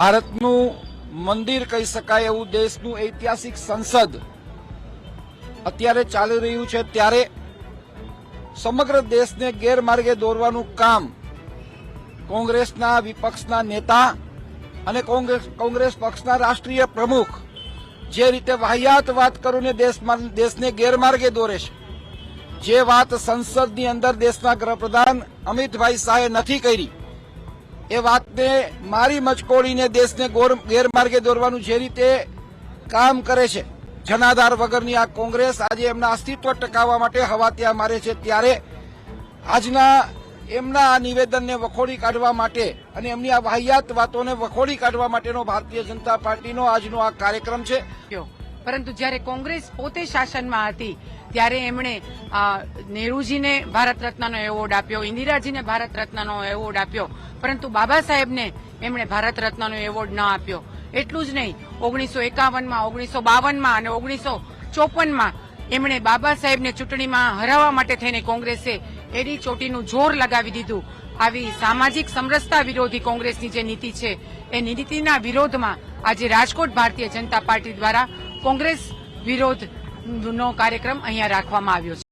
ભારતનું મંદિર કહી શકાય એવું દેશનું ઐતિહાસિક સંસદ અત્યારે ચાલી રહ્યું છે, ત્યારે સમગ્ર દેશને ગેરમાર્ગે દોરવાનું કામ કોંગ્રેસના વિપક્ષના નેતા અને કોંગ્રેસ પક્ષના રાષ્ટ્રીય પ્રમુખ જે રીતે વાહિયાત વાત કરીને દેશને ગેરમાર્ગે દોરે છે, જે વાત સંસદની અંદર દેશના ગૃહપ્રધાન અમિતભાઈ શાહે નથી કરી, એ વાતને મારી મચકોડીને દેશને ગેરમાર્ગે દોરવાનું જે રીતે કામ કરે છે, જનાધાર વગરની આ કોંગ્રેસ આજે એમના અસ્તિત્વ ટકાવવા માટે હવા ત્યાં મારે છે, ત્યારે આજના એમના આ નિવેદનને વખોડી કાઢવા માટે અને એમની આ વાહિયાત વાતોને વખોડી કાઢવા માટેનો ભારતીય જનતા પાર્ટીનો આજનો આ કાર્યક્રમ છે. પરંતુ જ્યારે કોંગ્રેસ પોતે શાસનમાં હતી ત્યારે એમણે નહેરુજીને ભારત રત્નનો એવોર્ડ આપ્યો, ઇન્દિરાજીને ભારત રત્નનો એવોર્ડ આપ્યો, પરંતુ બાબા સાહેબને એમણે ભારત રત્નનો એવોર્ડ ન આપ્યો. એટલું જ નહીં, 1951માં, 1952માં અને 1954માં એમણે બાબા સાહેબને ચૂંટણીમાં હરાવવા માટે થઈને કોંગ્રેસે એડી ચોટીનું જોર લગાવી દીધું. આવી સામાજિક સમરસતા વિરોધી કોંગ્રેસની જે નીતિ છે, એ નીતિના વિરોધમાં આજે રાજકોટ ભારતીય જનતા પાર્ટી દ્વારા કોંગ્રેસ વિરોધનો કાર્યક્રમ અહીંયા રાખવામાં આવ્યો છે.